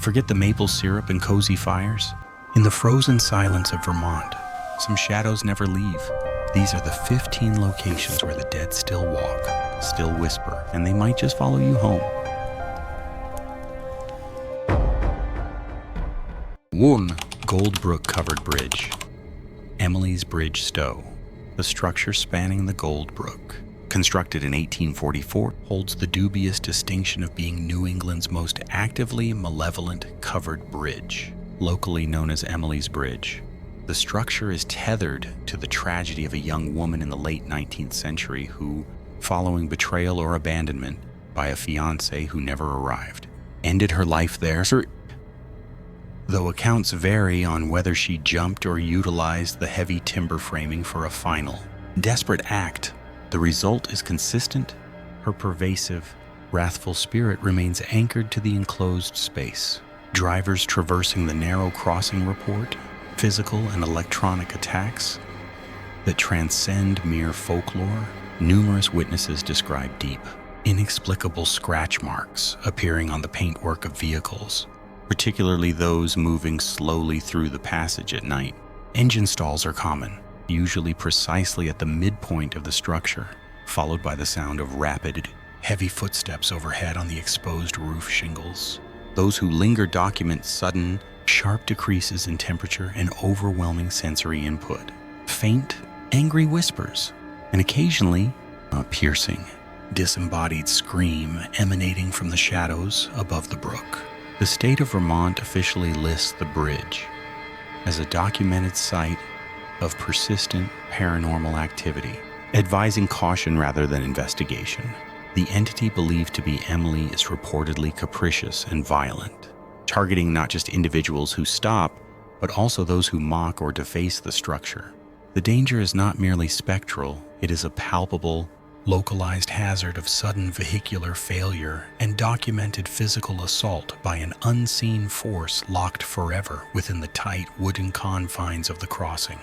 Forget the maple syrup and cozy fires. In the frozen silence of Vermont, some shadows never leave. These are the 15 locations where the dead still walk, still whisper, and they might just follow you home. 1. Goldbrook Covered Bridge. Emily's Bridge Stowe. The structure spanning the Goldbrook, constructed in 1844, holds the dubious distinction of being New England's most actively malevolent covered bridge, locally known as Emily's Bridge. The structure is tethered to the tragedy of a young woman in the late 19th century who, following betrayal or abandonment by a fiancé who never arrived, ended her life there. Though accounts vary on whether she jumped or utilized the heavy timber framing for a final, desperate act, the result is consistent. Her pervasive, wrathful spirit remains anchored to the enclosed space. Drivers traversing the narrow crossing report physical and electronic attacks that transcend mere folklore. Numerous witnesses describe deep, inexplicable scratch marks appearing on the paintwork of vehicles, particularly those moving slowly through the passage at night. Engine stalls are common, usually precisely at the midpoint of the structure, followed by the sound of rapid, heavy footsteps overhead on the exposed roof shingles. Those who linger document sudden, sharp decreases in temperature and overwhelming sensory input, faint, angry whispers, and occasionally a piercing, disembodied scream emanating from the shadows above the brook. The state of Vermont officially lists the bridge as a documented site of persistent paranormal activity, advising caution rather than investigation. The entity believed to be Emily is reportedly capricious and violent, targeting not just individuals who stop, but also those who mock or deface the structure. The danger is not merely spectral, it is a palpable, localized hazard of sudden vehicular failure and documented physical assault by an unseen force locked forever within the tight wooden confines of the crossing.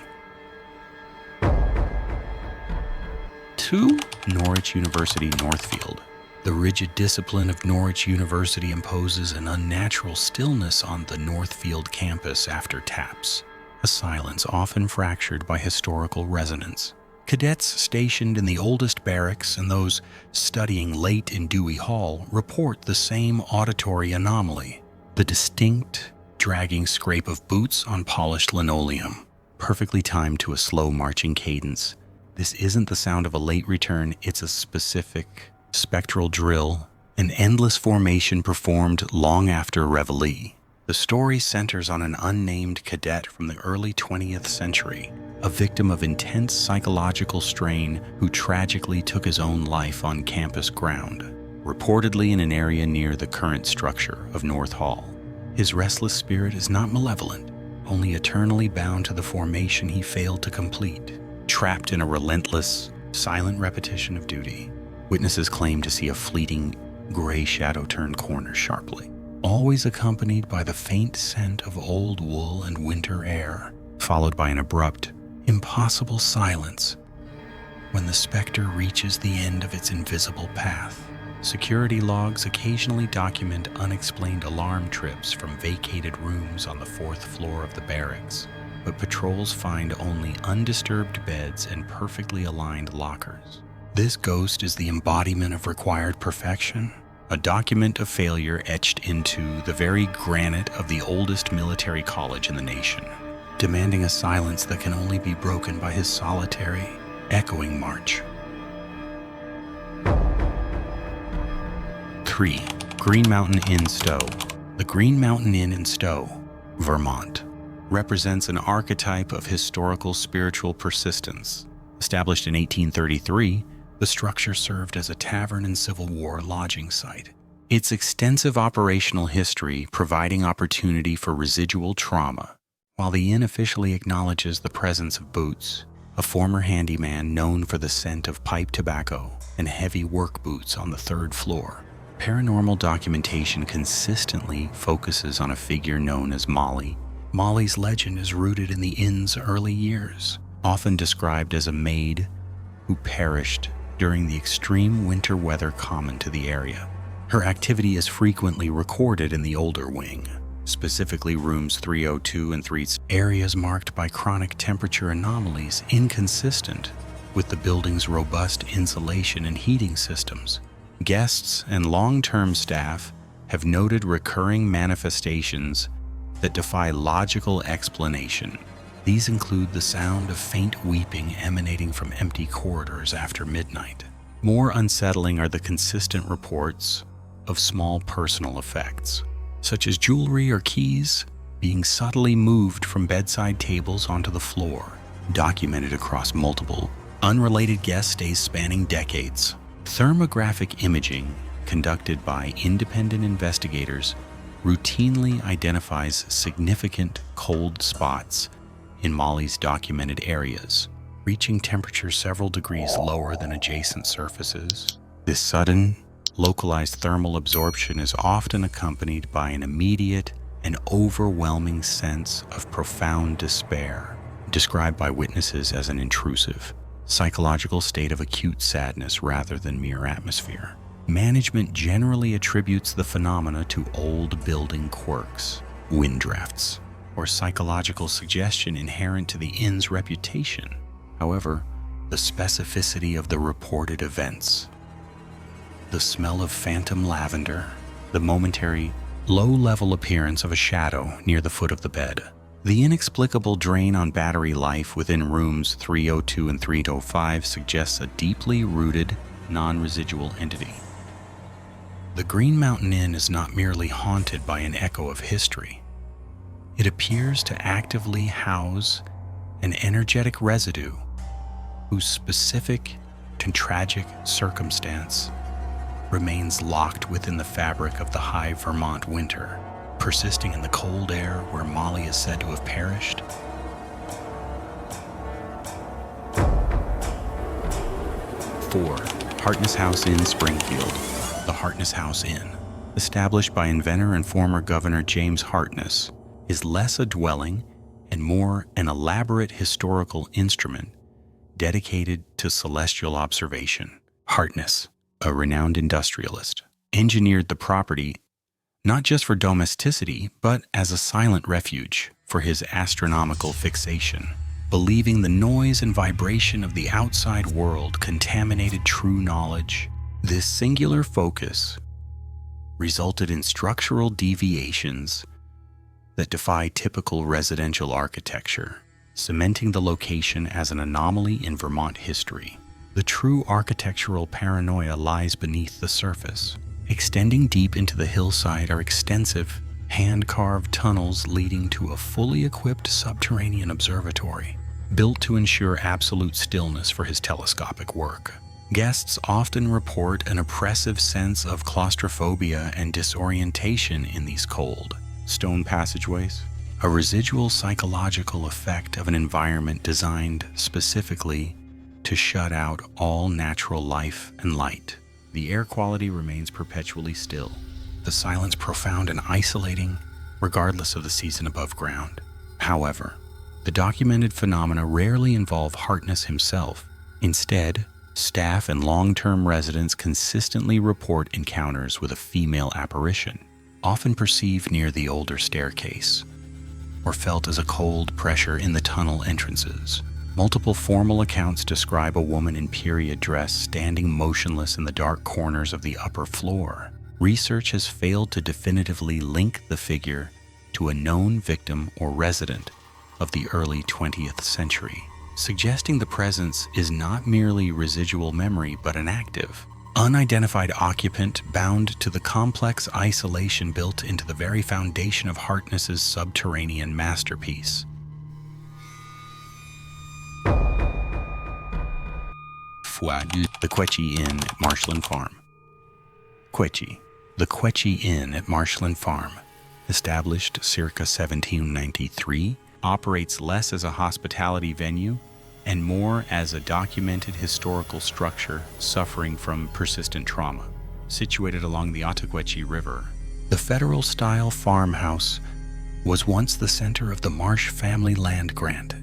2. Norwich University Northfield. The rigid discipline of Norwich University imposes an unnatural stillness on the Northfield campus after taps, a silence often fractured by historical resonance. Cadets stationed in the oldest barracks and those studying late in Dewey Hall report the same auditory anomaly, the distinct, dragging scrape of boots on polished linoleum, perfectly timed to a slow marching cadence. This isn't the sound of a late return, it's a specific, spectral drill, an endless formation performed long after reveille. The story centers on an unnamed cadet from the early 20th century, a victim of intense psychological strain who tragically took his own life on campus ground, reportedly in an area near the current structure of North Hall. His restless spirit is not malevolent, only eternally bound to the formation he failed to complete, trapped in a relentless, silent repetition of duty. Witnesses claim to see a fleeting, gray shadow turn corners sharply, always accompanied by the faint scent of old wool and winter air, followed by an abrupt, impossible silence when the specter reaches the end of its invisible path. Security logs occasionally document unexplained alarm trips from vacated rooms on the 4th floor of the barracks, but patrols find only undisturbed beds and perfectly aligned lockers. This ghost is the embodiment of required perfection, a document of failure etched into the very granite of the oldest military college in the nation, demanding a silence that can only be broken by his solitary, echoing march. 3. Green Mountain Inn Stowe. The Green Mountain Inn in Stowe, Vermont, represents an archetype of historical spiritual persistence. Established in 1833, the structure served as a tavern and Civil War lodging site. Its extensive operational history providing opportunity for residual trauma, while the inn officially acknowledges the presence of Boots, a former handyman known for the scent of pipe tobacco and heavy work boots on the 3rd floor. Paranormal documentation consistently focuses on a figure known as Molly. Molly's legend is rooted in the inn's early years, often described as a maid who perished during the extreme winter weather common to the area. Her activity is frequently recorded in the older wing, specifically rooms 302 and 3, areas marked by chronic temperature anomalies inconsistent with the building's robust insulation and heating systems. Guests and long-term staff have noted recurring manifestations that defy logical explanation. These include the sound of faint weeping emanating from empty corridors after midnight. More unsettling are the consistent reports of small personal effects, such as jewelry or keys being subtly moved from bedside tables onto the floor, documented across multiple, unrelated guest stays spanning decades. Thermographic imaging conducted by independent investigators routinely identifies significant cold spots in Molly's documented areas, reaching temperatures several degrees lower than adjacent surfaces. This sudden, localized thermal absorption is often accompanied by an immediate and overwhelming sense of profound despair, described by witnesses as an intrusive, psychological state of acute sadness rather than mere atmosphere. Management generally attributes the phenomena to old building quirks, wind drafts, or psychological suggestion inherent to the inn's reputation. However, the specificity of the reported events, the smell of phantom lavender, the momentary, low-level appearance of a shadow near the foot of the bed, the inexplicable drain on battery life within rooms 302 and 305 suggests a deeply rooted, non-residual entity. The Green Mountain Inn is not merely haunted by an echo of history. It appears to actively house an energetic residue whose specific and tragic circumstance remains locked within the fabric of the Hyde, Vermont winter, persisting in the cold air where Molly is said to have perished. Four, Hartness House Inn, Springfield. The Hartness House Inn, established by inventor and former Governor James Hartness, is less a dwelling and more an elaborate historical instrument dedicated to celestial observation. Hartness, a renowned industrialist, engineered the property not just for domesticity, but as a silent refuge for his astronomical fixation. Believing the noise and vibration of the outside world contaminated true knowledge, this singular focus resulted in structural deviations that defy typical residential architecture, cementing the location as an anomaly in Vermont history. The true architectural paranoia lies beneath the surface. Extending deep into the hillside are extensive, hand-carved tunnels leading to a fully equipped subterranean observatory, built to ensure absolute stillness for his telescopic work. Guests often report an oppressive sense of claustrophobia and disorientation in these cold, stone passageways, a residual psychological effect of an environment designed specifically to shut out all natural life and light. The air quality remains perpetually still, the silence profound and isolating, regardless of the season above ground. However, the documented phenomena rarely involve Hartness himself. Instead, staff and long-term residents consistently report encounters with a female apparition, often perceived near the older staircase, or felt as a cold pressure in the tunnel entrances. Multiple formal accounts describe a woman in period dress standing motionless in the dark corners of the upper floor. Research has failed to definitively link the figure to a known victim or resident of the early 20th century, suggesting the presence is not merely residual memory but an active, unidentified occupant bound to the complex isolation built into the very foundation of Hartness's subterranean masterpiece. The Quechee Inn at Marshland Farm. Quechee. The Quechee Inn at Marshland Farm, established circa 1793, operates less as a hospitality venue and more as a documented historical structure suffering from persistent trauma. Situated along the Quechee River, the federal-style farmhouse was once the center of the Marsh family land grant.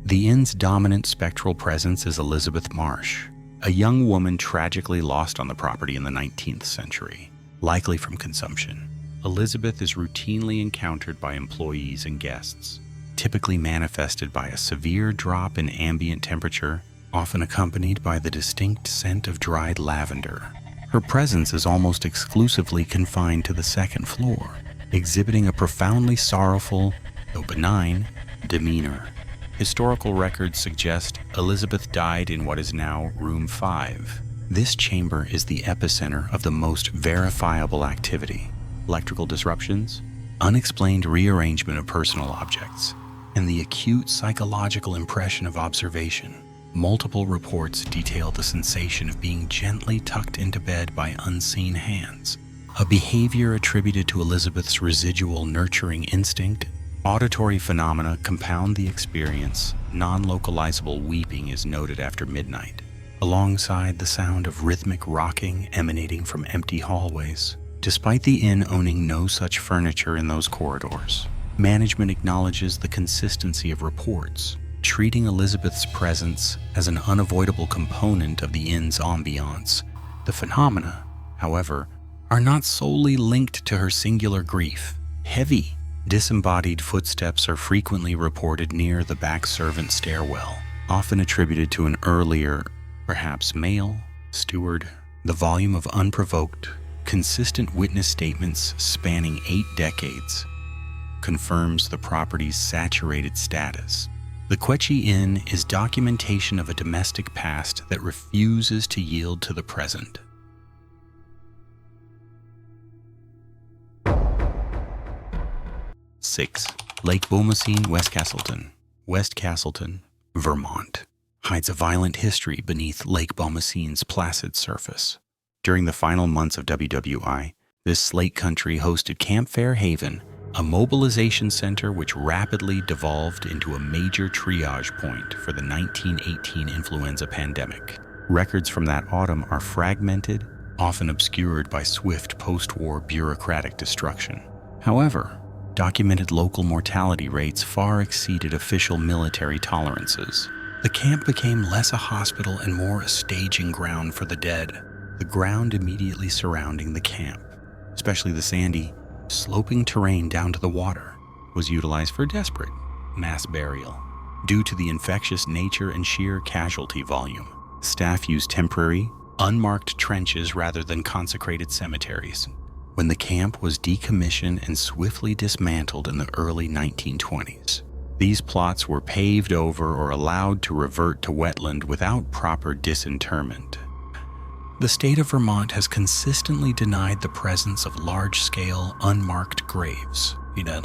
The inn's dominant spectral presence is Elizabeth Marsh, a young woman tragically lost on the property in the 19th century, likely from consumption. Elizabeth is routinely encountered by employees and guests, typically manifested by a severe drop in ambient temperature, often accompanied by the distinct scent of dried lavender. Her presence is almost exclusively confined to the second floor, exhibiting a profoundly sorrowful, though benign, demeanor. Historical records suggest Elizabeth died in what is now Room 5. This chamber is the epicenter of the most verifiable activity: electrical disruptions, unexplained rearrangement of personal objects, and the acute psychological impression of observation. Multiple reports detail the sensation of being gently tucked into bed by unseen hands, a behavior attributed to Elizabeth's residual nurturing instinct. Auditory phenomena compound the experience. Non-localizable weeping is noted after midnight, alongside the sound of rhythmic rocking emanating from empty hallways. Despite the inn owning no such furniture in those corridors, management acknowledges the consistency of reports, treating Elizabeth's presence as an unavoidable component of the inn's ambiance. The phenomena, however, are not solely linked to her singular grief. Heavy, disembodied footsteps are frequently reported near the back servant stairwell, often attributed to an earlier, perhaps male, steward. The volume of unprovoked, consistent witness statements spanning 8 decades confirms the property's saturated status. The Quechee Inn is documentation of a domestic past that refuses to yield to the present. Six, Lake Bomoseen, West Castleton. West Castleton, Vermont, hides a violent history beneath Lake Bomoseen's placid surface. During the final months of WWI, this lake country hosted Camp Fair Haven, a mobilization center which rapidly devolved into a major triage point for the 1918 influenza pandemic. Records from that autumn are fragmented, often obscured by swift post-war bureaucratic destruction. However, documented local mortality rates far exceeded official military tolerances. The camp became less a hospital and more a staging ground for the dead. The ground immediately surrounding the camp, especially the sandy, sloping terrain down to the water, was utilized for desperate mass burial. Due to the infectious nature and sheer casualty volume, staff used temporary, unmarked trenches rather than consecrated cemeteries. When the camp was decommissioned and swiftly dismantled in the early 1920s, these plots were paved over or allowed to revert to wetland without proper disinterment. The state of Vermont has consistently denied the presence of large-scale, unmarked graves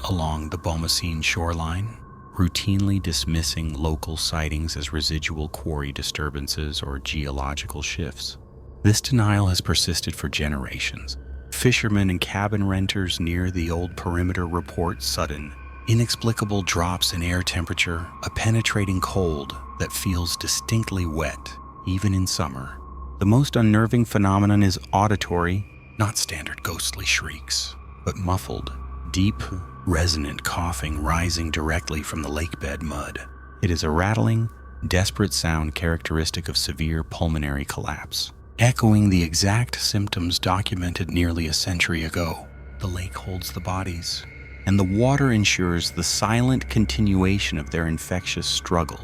along the bomoseen shoreline, routinely dismissing local sightings as residual quarry disturbances or geological shifts. This denial has persisted for generations. Fishermen and cabin renters near the old perimeter report sudden, inexplicable drops in air temperature, a penetrating cold that feels distinctly wet, even in summer. The most unnerving phenomenon is auditory, not standard ghostly shrieks, but muffled, deep, resonant coughing rising directly from the lakebed mud. It is a rattling, desperate sound characteristic of severe pulmonary collapse, echoing the exact symptoms documented nearly a century ago. The lake holds the bodies, and the water ensures the silent continuation of their infectious struggle.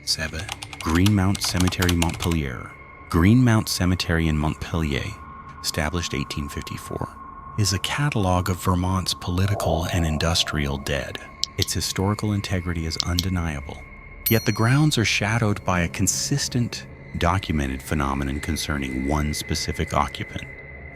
Seven, Greenmount Cemetery, Montpelier. Greenmount Cemetery in Montpelier, established 1854, is a catalog of Vermont's political and industrial dead. Its historical integrity is undeniable, yet the grounds are shadowed by a consistent, documented phenomenon concerning one specific occupant,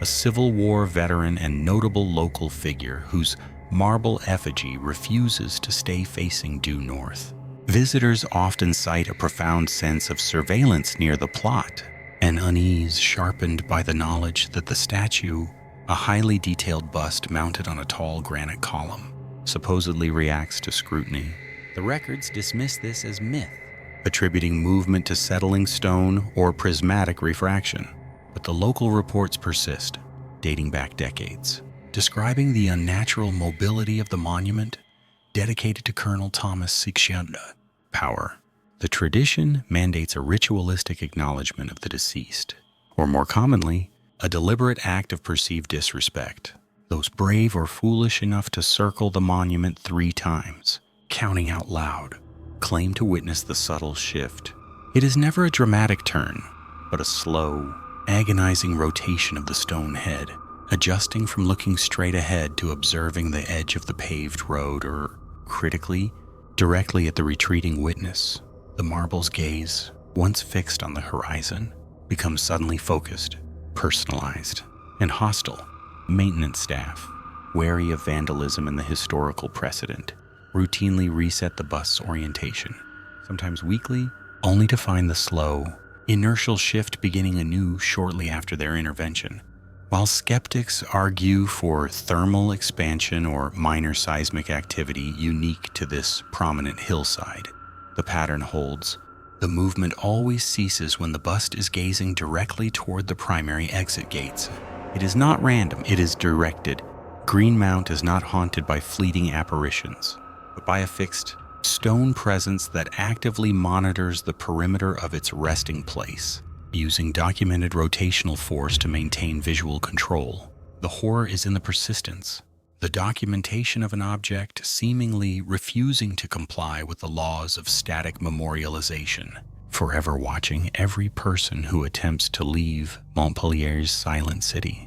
a Civil War veteran and notable local figure whose marble effigy refuses to stay facing due north. Visitors often cite a profound sense of surveillance near the plot, an unease sharpened by the knowledge that the statue, a highly detailed bust mounted on a tall granite column, supposedly reacts to scrutiny. The records dismiss this as myth, attributing movement to settling stone or prismatic refraction. But the local reports persist, dating back decades, describing the unnatural mobility of the monument dedicated to Colonel Thomas Saxton. Power, The tradition mandates a ritualistic acknowledgement of the deceased, or more commonly, a deliberate act of perceived disrespect. Those brave or foolish enough to circle the monument 3 times, counting out loud, claim to witness the subtle shift. It is never a dramatic turn, but a slow, agonizing rotation of the stone head, adjusting from looking straight ahead to observing the edge of the paved road, or, critically, directly at the retreating witness. The marble's gaze, once fixed on the horizon, becomes suddenly focused, personalized, and hostile. Maintenance staff, wary of vandalism and the historical precedent, routinely reset the bus's orientation, sometimes weekly, only to find the slow, inertial shift beginning anew shortly after their intervention. While skeptics argue for thermal expansion or minor seismic activity unique to this prominent hillside, the pattern holds. The movement always ceases when the bust is gazing directly toward the primary exit gates. It is not random, it is directed. Green Mount is not haunted by fleeting apparitions, but by a fixed stone presence that actively monitors the perimeter of its resting place, using documented rotational force to maintain visual control. The horror is in the persistence, the documentation of an object seemingly refusing to comply with the laws of static memorialization, forever watching every person who attempts to leave Montpellier's silent city.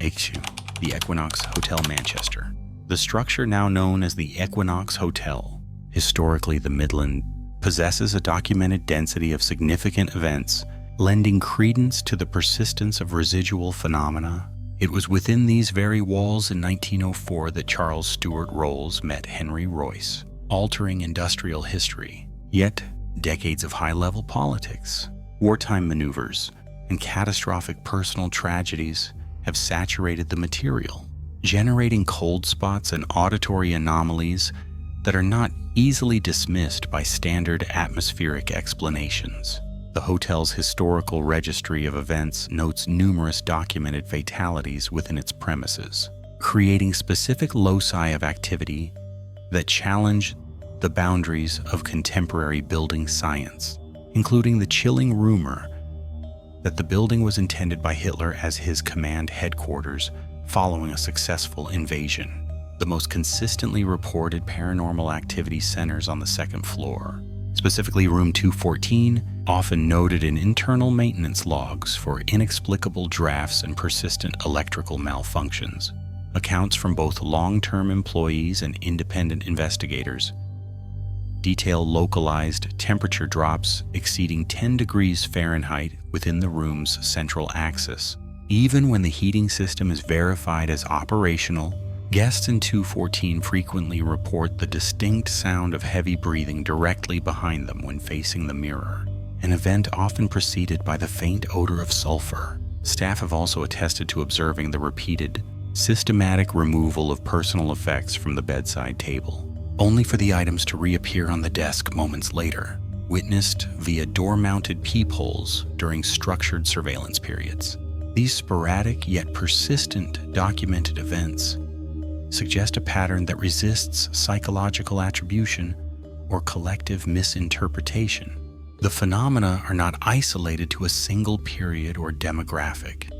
Quechee, the Equinox Hotel Manchester. The structure, now known as the Equinox Hotel, historically the Midland, possesses a documented density of significant events, lending credence to the persistence of residual phenomena. It was within these very walls in 1904 that Charles Stuart Rolls met Henry Royce, altering industrial history. Yet, decades of high-level politics, wartime maneuvers, and catastrophic personal tragedies have saturated the material, generating cold spots and auditory anomalies that are not easily dismissed by standard atmospheric explanations. The hotel's historical registry of events notes numerous documented fatalities within its premises, creating specific loci of activity that challenge the boundaries of contemporary building science, including the chilling rumor that the building was intended by Hitler as his command headquarters following a successful invasion. The most consistently reported paranormal activity centers on the 2nd floor, specifically room 214, often noted in internal maintenance logs for inexplicable drafts and persistent electrical malfunctions. Accounts from both long-term employees and independent investigators detail localized temperature drops exceeding 10 degrees Fahrenheit within the room's central axis. Even when the heating system is verified as operational, guests in 214 frequently report the distinct sound of heavy breathing directly behind them when facing the mirror, an event often preceded by the faint odor of sulfur. Staff have also attested to observing the repeated, systematic removal of personal effects from the bedside table, only for the items to reappear on the desk moments later, witnessed via door-mounted peepholes during structured surveillance periods. These sporadic yet persistent documented events suggest a pattern that resists psychological attribution or collective misinterpretation. The phenomena are not isolated to a single period or demographic.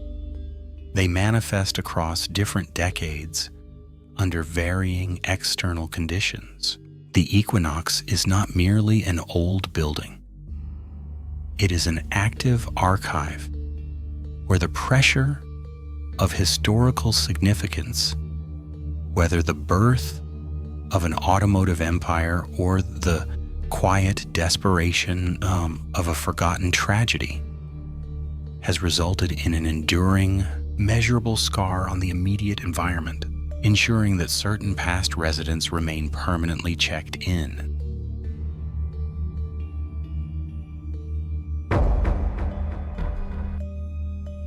They manifest across different decades under varying external conditions. The Equinox is not merely an old building. It is an active archive where the pressure of historical significance, whether the birth of an automotive empire or the quiet desperation of a forgotten tragedy, has resulted in an enduring, measurable scar on the immediate environment, ensuring that certain past residents remain permanently checked in.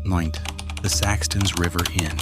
Ninth, the Saxton's River Inn.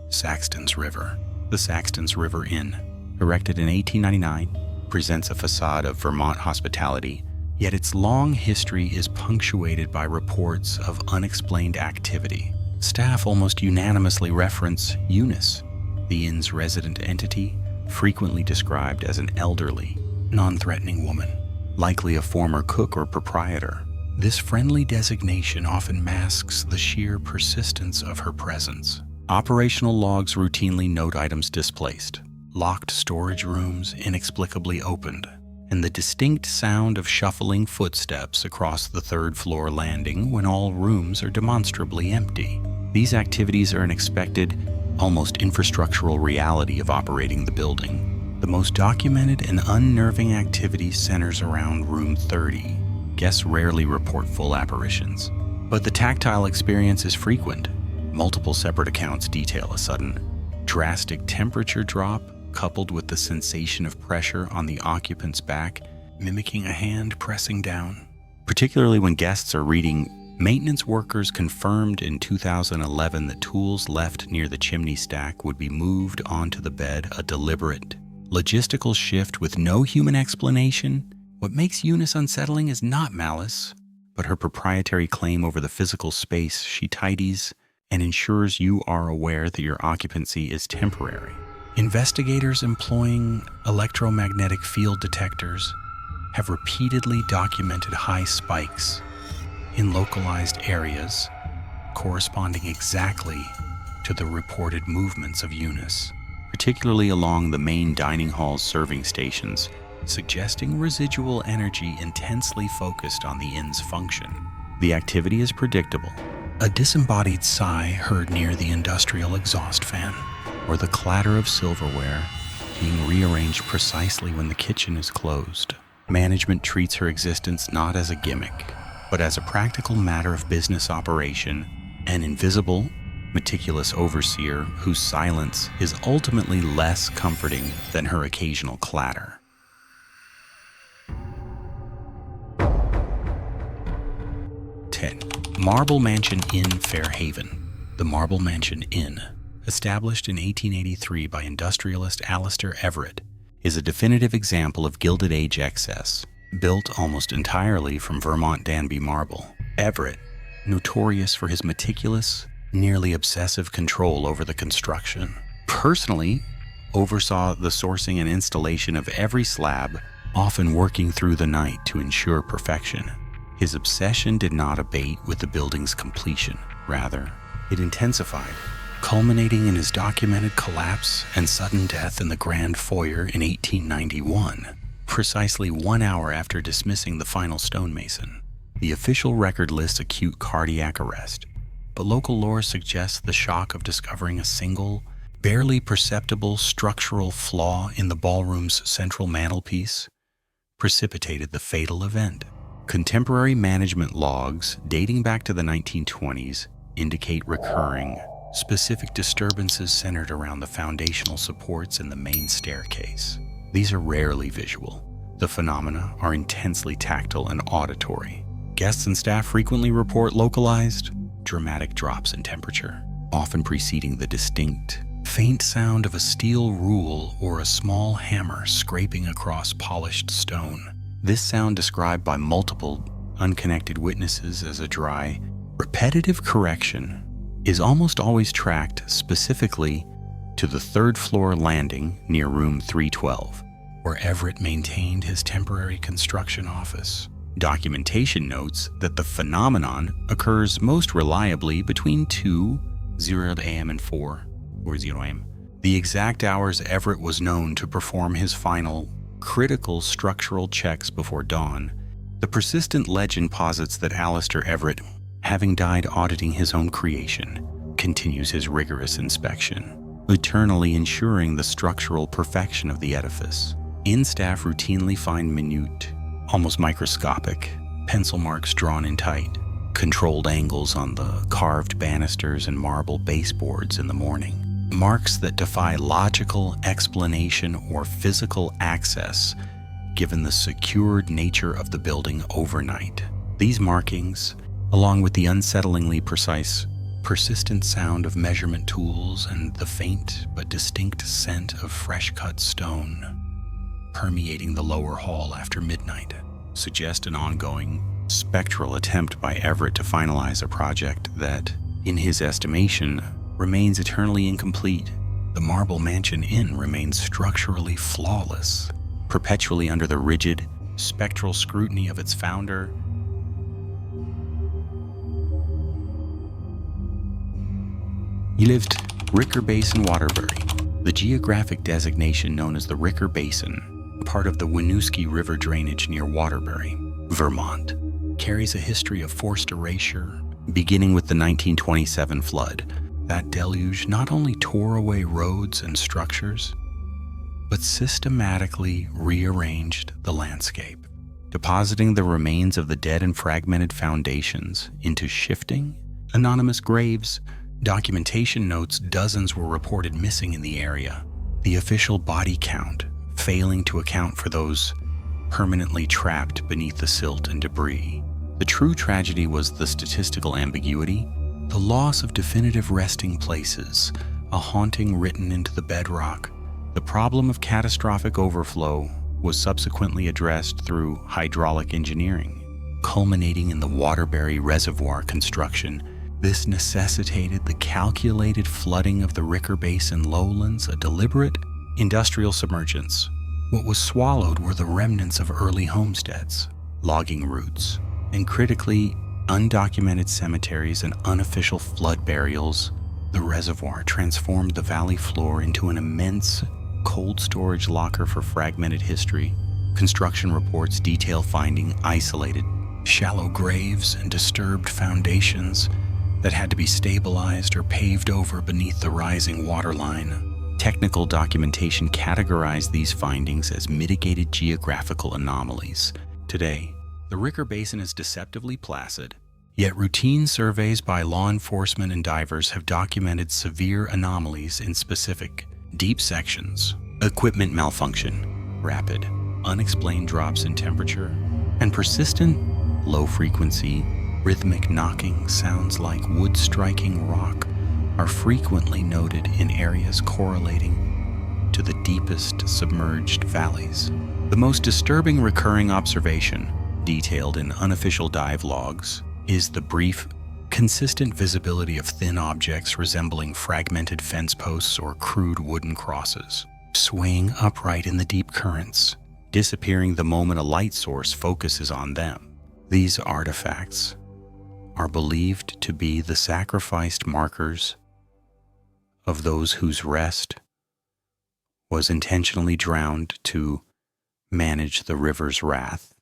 Saxton's River. The Saxton's River Inn, erected in 1899, presents a facade of Vermont hospitality, yet its long history is punctuated by reports of unexplained activity. Staff almost unanimously reference Eunice, the inn's resident entity, frequently described as an elderly, non-threatening woman, likely a former cook or proprietor. This friendly designation often masks the sheer persistence of her presence. Operational logs routinely note items displaced, locked storage rooms inexplicably opened, and the distinct sound of shuffling footsteps across the third-floor landing when all rooms are demonstrably empty. These activities are an expected, almost infrastructural reality of operating the building. The most documented and unnerving activity centers around room 30. Guests rarely report full apparitions, but the tactile experience is frequent. Multiple separate accounts detail a sudden, drastic temperature drop coupled with the sensation of pressure on the occupant's back, mimicking a hand pressing down. Particularly when guests are reading, maintenance workers confirmed in 2011 that tools left near the chimney stack would be moved onto the bed, a deliberate, logistical shift with no human explanation. What makes Eunice unsettling is not malice, but her proprietary claim over the physical space she tidies and ensures you are aware that your occupancy is temporary. Investigators employing electromagnetic field detectors have repeatedly documented high spikes in localized areas corresponding exactly to the reported movements of Eunice, particularly along the main dining hall's serving stations, suggesting residual energy intensely focused on the inn's function. The activity is predictable. A disembodied sigh heard near the industrial exhaust fan, or the clatter of silverware being rearranged precisely when the kitchen is closed. Management treats her existence not as a gimmick, but as a practical matter of business operation, an invisible, meticulous overseer whose silence is ultimately less comforting than her occasional clatter. Marble Mansion Inn, Fairhaven. The Marble Mansion Inn, established in 1883 by industrialist Alistair Everett, is a definitive example of Gilded Age excess, built almost entirely from Vermont Danby marble. Everett, notorious for his meticulous, nearly obsessive control over the construction, personally oversaw the sourcing and installation of every slab, often working through the night to ensure perfection. His obsession did not abate with the building's completion. Rather, it intensified, culminating in his documented collapse and sudden death in the Grand Foyer in 1891, precisely 1 hour after dismissing the final stonemason. The official record lists acute cardiac arrest, but local lore suggests the shock of discovering a single, barely perceptible structural flaw in the ballroom's central mantelpiece precipitated the fatal event. Contemporary management logs dating back to the 1920s indicate recurring, specific disturbances centered around the foundational supports in the main staircase. These are rarely visual. The phenomena are intensely tactile and auditory. Guests and staff frequently report localized, dramatic drops in temperature, often preceding the distinct, faint sound of a steel rule or a small hammer scraping across polished stone. This sound, described by multiple unconnected witnesses as a dry, repetitive correction, is almost always tracked specifically to the third-floor landing near room 312, where Everett maintained his temporary construction office. Documentation notes that the phenomenon occurs most reliably between 2:00 a.m. and 4:00 a.m. The exact hours Everett was known to perform his final critical structural checks before dawn. The persistent legend posits that Alistair Everett, having died auditing his own creation, continues his rigorous inspection, eternally ensuring the structural perfection of the edifice. Inn staff routinely find minute, almost microscopic, pencil marks drawn in tight, controlled angles on the carved banisters and marble baseboards in the morning. Marks that defy logical explanation or physical access given the secured nature of the building overnight. These markings, along with the unsettlingly precise, persistent sound of measurement tools and the faint but distinct scent of fresh-cut stone permeating the lower hall after midnight, suggest an ongoing, spectral attempt by Everett to finalize a project that, in his estimation, remains eternally incomplete. the Marble Mansion Inn remains structurally flawless, perpetually under the rigid, spectral scrutiny of its founder. He lived Ricker Basin, Waterbury. The geographic designation known as the Ricker Basin, part of the Winooski River drainage near Waterbury, Vermont, carries a history of forced erasure, beginning with the 1927 flood. That deluge not only tore away roads and structures, but systematically rearranged the landscape, depositing the remains of the dead and fragmented foundations into shifting, anonymous graves. Documentation notes dozens were reported missing in the area, the official body count failing to account for those permanently trapped beneath the silt and debris. The true tragedy was the statistical ambiguity, the loss of definitive resting places, a haunting written into the bedrock. The problem of catastrophic overflow was subsequently addressed through hydraulic engineering, culminating in the Waterbury Reservoir construction. This necessitated the calculated flooding of the Ricker Basin lowlands, a deliberate industrial submergence. What was swallowed were the remnants of early homesteads, logging routes, and critically undocumented cemeteries and unofficial flood burials. The reservoir transformed the valley floor into an immense cold storage locker for fragmented history. Construction reports detail finding isolated, shallow graves and disturbed foundations that had to be stabilized or paved over beneath the rising waterline. Technical documentation categorized these findings as mitigated geographical anomalies. Today, the Ricker Basin is deceptively placid, yet routine surveys by law enforcement and divers have documented severe anomalies in specific deep sections, equipment malfunction, rapid, unexplained drops in temperature, and persistent, low-frequency, rhythmic knocking sounds like wood striking rock are frequently noted in areas correlating to the deepest submerged valleys. The most disturbing recurring observation, detailed in unofficial dive logs, is the brief, consistent visibility of thin objects resembling fragmented fence posts or crude wooden crosses, swaying upright in the deep currents, disappearing the moment a light source focuses on them. These artifacts are believed to be the sacrificed markers of those whose rest was intentionally drowned to manage the river's wrath.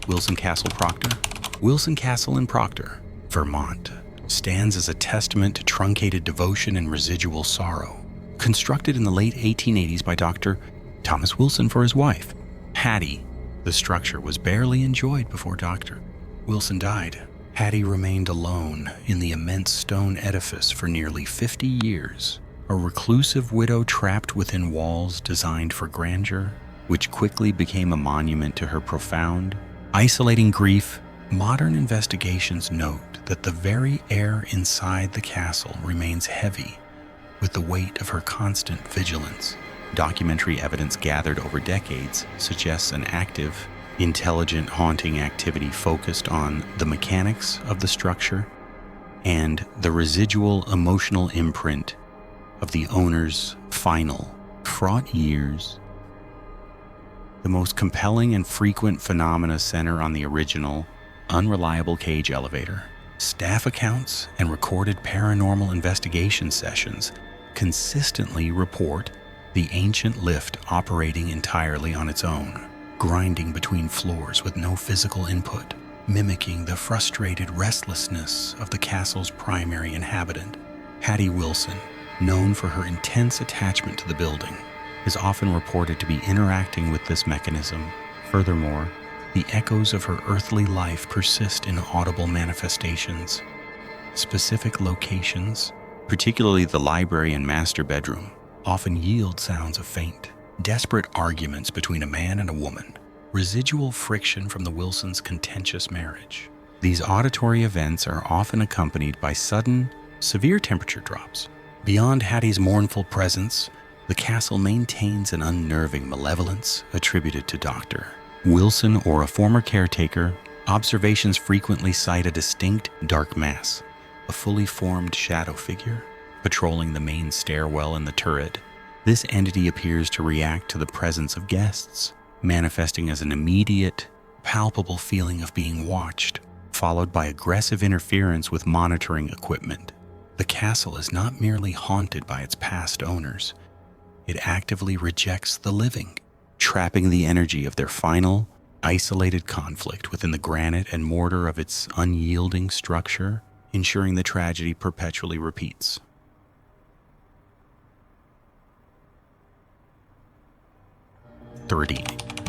Wilson Castle, Proctor. Wilson Castle in Proctor, Vermont, stands as a testament to truncated devotion and residual sorrow. Constructed in the late 1880s by Dr. Thomas Wilson for his wife, Hattie, the structure was barely enjoyed before Dr. Wilson died. Hattie remained alone in the immense stone edifice for nearly 50 years, a reclusive widow trapped within walls designed for grandeur, which quickly became a monument to her profound, isolating grief. Modern investigations note that the very air inside the castle remains heavy with the weight of her constant vigilance. Documentary evidence gathered over decades suggests an active, intelligent haunting activity focused on the mechanics of the structure and the residual emotional imprint of the owner's final, fraught years. The most compelling and frequent phenomena center on the original, unreliable cage elevator. Staff accounts and recorded paranormal investigation sessions consistently report the ancient lift operating entirely on its own, grinding between floors with no physical input, mimicking the frustrated restlessness of the castle's primary inhabitant. Hattie Wilson, known for her intense attachment to the building, is often reported to be interacting with this mechanism. Furthermore, the echoes of her earthly life persist in audible manifestations. Specific locations, particularly the library and master bedroom, often yield sounds of faint, desperate arguments between a man and a woman, residual friction from the Wilsons' contentious marriage. These auditory events are often accompanied by sudden, severe temperature drops. Beyond Hattie's mournful presence, the castle maintains an unnerving malevolence attributed to Dr. Wilson or a former caretaker Observations frequently cite a distinct dark mass, a fully formed shadow figure, patrolling the main stairwell in the turret. This entity appears to react to the presence of guests, manifesting as an immediate, palpable feeling of being watched, followed by aggressive interference with monitoring equipment. The castle is not merely haunted by its past owners, it actively rejects the living, trapping the energy of their final, isolated conflict within the granite and mortar of its unyielding structure, ensuring the tragedy perpetually repeats.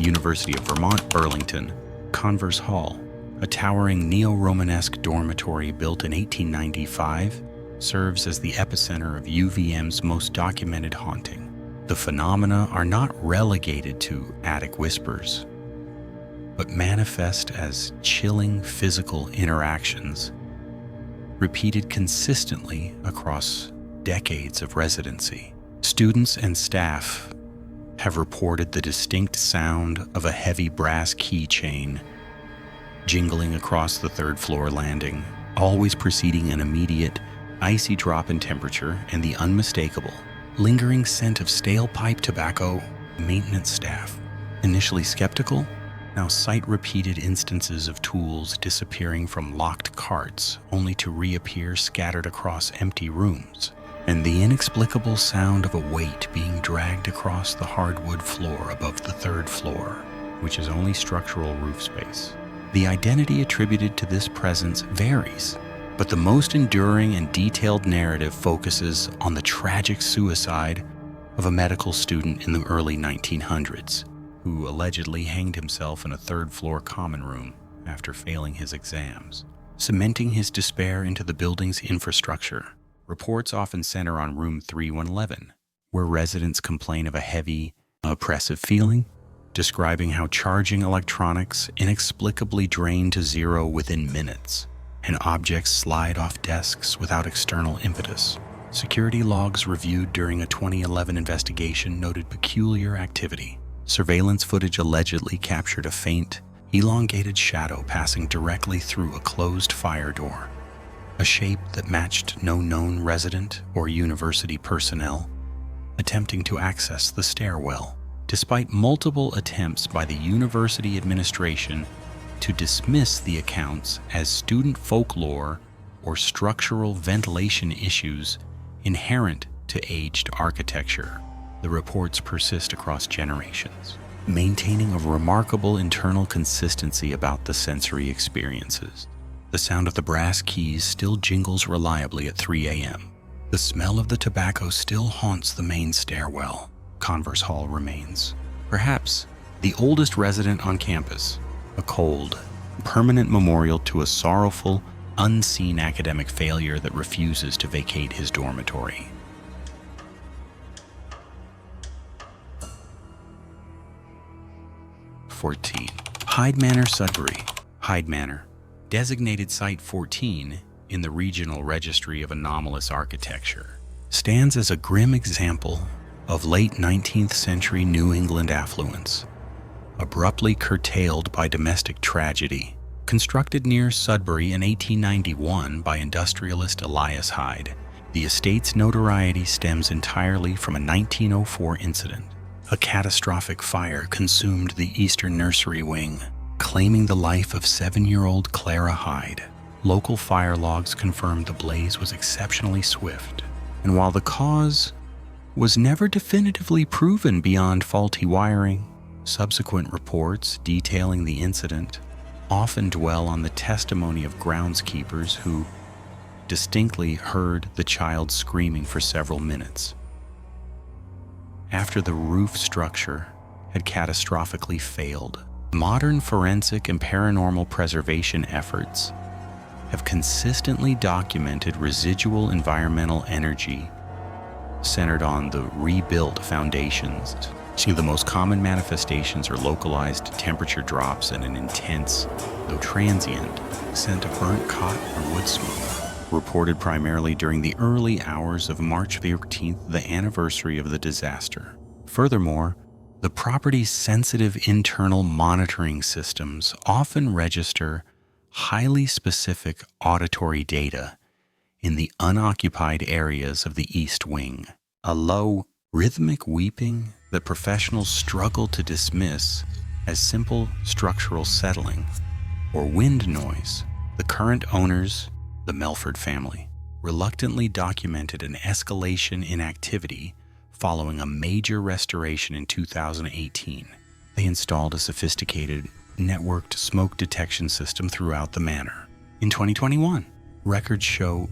University of Vermont, Burlington, Converse Hall, a towering neo-Romanesque dormitory built in 1895, serves as the epicenter of UVM's most documented haunting. The phenomena are not relegated to attic whispers, but manifest as chilling physical interactions, repeated consistently across decades of residency. Students and staff have reported the distinct sound of a heavy brass keychain jingling across the third-floor landing, always preceding an immediate, icy drop in temperature and the unmistakable, lingering scent of stale pipe tobacco. Maintenance staff, initially skeptical, now cite repeated instances of tools disappearing from locked carts only to reappear scattered across empty rooms, and the inexplicable sound of a weight being dragged across the hardwood floor above the third floor, which is only structural roof space. The identity attributed to this presence varies, but the most enduring and detailed narrative focuses on the tragic suicide of a medical student in the early 1900s, who allegedly hanged himself in a third-floor common room after failing his exams, cementing his despair into the building's infrastructure. Reports often center on room 3111, where residents complain of a heavy, oppressive feeling, describing how charging electronics inexplicably drain to zero within minutes, and objects slide off desks without external impetus. Security logs reviewed during a 2011 investigation noted peculiar activity. Surveillance footage allegedly captured a faint, elongated shadow passing directly through a closed fire door, a shape that matched no known resident or university personnel attempting to access the stairwell. Despite multiple attempts by the university administration to dismiss the accounts as student folklore or structural ventilation issues inherent to aged architecture, the reports persist across generations, maintaining a remarkable internal consistency about the sensory experiences. The sound of the brass keys still jingles reliably at 3 a.m. The smell of the tobacco still haunts the main stairwell. Converse Hall remains perhaps the oldest resident on campus, a cold, permanent memorial to a sorrowful, unseen academic failure that refuses to vacate his dormitory. Hyde Manor, Sudbury. Hyde Manor, designated Site 14 in the Regional Registry of Anomalous Architecture, stands as a grim example of late 19th century New England affluence, abruptly curtailed by domestic tragedy. Constructed near Sudbury in 1891 by industrialist Elias Hyde, the estate's notoriety stems entirely from a 1904 incident. A catastrophic fire consumed the eastern nursery wing, claiming the life of 7-year-old Clara Hyde. Local fire logs confirmed the blaze was exceptionally swift, and while the cause was never definitively proven beyond faulty wiring, subsequent reports detailing the incident often dwell on the testimony of groundskeepers who distinctly heard the child screaming for several minutes. After the roof structure had catastrophically failed, modern forensic and paranormal preservation efforts have consistently documented residual environmental energy centered on the rebuilt foundations. The most common manifestations are localized temperature drops and an intense, though transient, scent of burnt cotton or wood smoke, reported primarily during the early hours of March 13th, the anniversary of the disaster. Furthermore, The property's sensitive internal monitoring systems often register highly specific auditory data in the unoccupied areas of the east wing. A low, rhythmic weeping that professionals struggle to dismiss as simple structural settling or wind noise. The current owners, the Melford family, reluctantly documented an escalation in activity following a major restoration in 2018. They installed a sophisticated, networked smoke detection system throughout the manor. In 2021, records show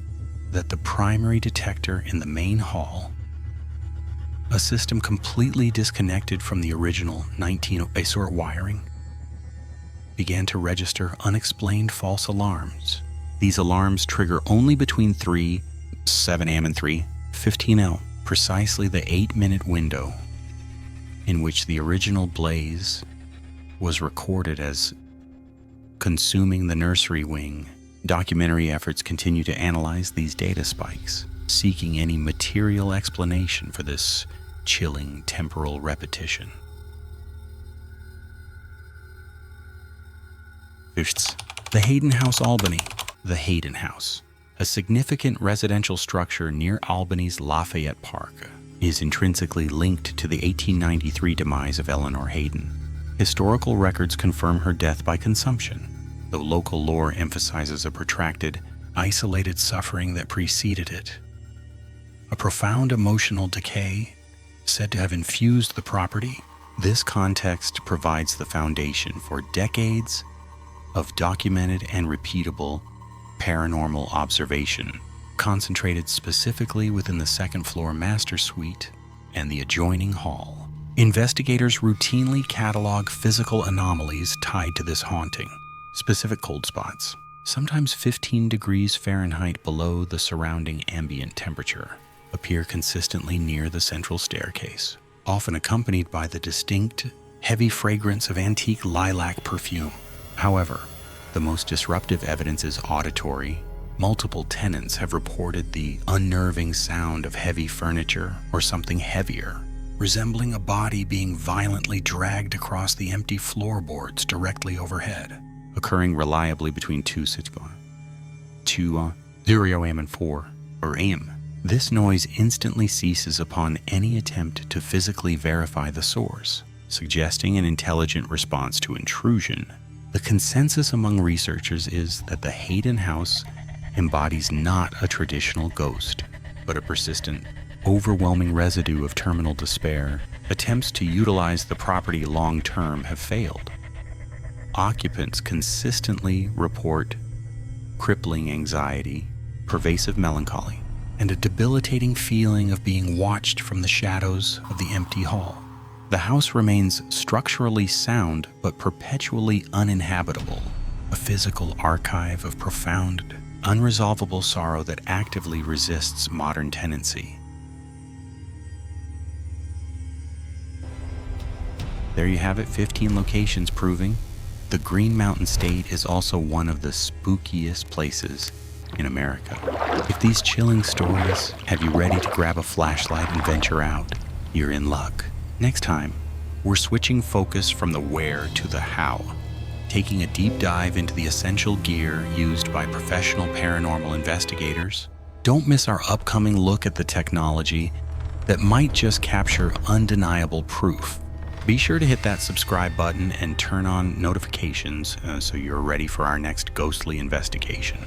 that the primary detector in the main hall, a system completely disconnected from the original 1908 wiring, began to register unexplained false alarms. These alarms trigger only between 7 a.m. and 3:15 L, precisely the 8-minute window in which the original blaze was recorded as consuming the nursery wing. Documentary efforts continue to analyze these data spikes, seeking any material explanation for this chilling temporal repetition. Fifth, the Hayden House, Albany. The Hayden House, a significant residential structure near Albany's Lafayette Park, is intrinsically linked to the 1893 demise of Eleanor Hayden. Historical records confirm her death by consumption, though local lore emphasizes a protracted, isolated suffering that preceded it. A profound emotional decay, said to have infused the property. This context provides the foundation for decades of documented and repeatable paranormal observation, concentrated specifically within the second-floor master suite and the adjoining hall. Investigators routinely catalog physical anomalies tied to this haunting. Specific cold spots, sometimes 15 degrees Fahrenheit below the surrounding ambient temperature, appear consistently near the central staircase, often accompanied by the distinct, heavy fragrance of antique lilac perfume. However, the most disruptive evidence is auditory. Multiple tenants have reported the unnerving sound of heavy furniture or something heavier, resembling a body being violently dragged across the empty floorboards directly overhead, occurring reliably between 0 a.m. and 4 a.m. This noise instantly ceases upon any attempt to physically verify the source, suggesting an intelligent response to intrusion. The consensus among researchers is that the Hayden House embodies not a traditional ghost, but a persistent, overwhelming residue of terminal despair. Attempts to utilize the property long-term have failed. Occupants consistently report crippling anxiety, pervasive melancholy, and a debilitating feeling of being watched from the shadows of the empty hall. The house remains structurally sound but perpetually uninhabitable, a physical archive of profound, unresolvable sorrow that actively resists modern tenancy. There you have it, 15 locations proving the Green Mountain State is also one of the spookiest places in America. If these chilling stories have you ready to grab a flashlight and venture out, you're in luck. Next time, we're switching focus from the where to the how, taking a deep dive into the essential gear used by professional paranormal investigators. Don't miss our upcoming look at the technology that might just capture undeniable proof. Be sure to hit that subscribe button and turn on notifications so you're ready for our next ghostly investigation.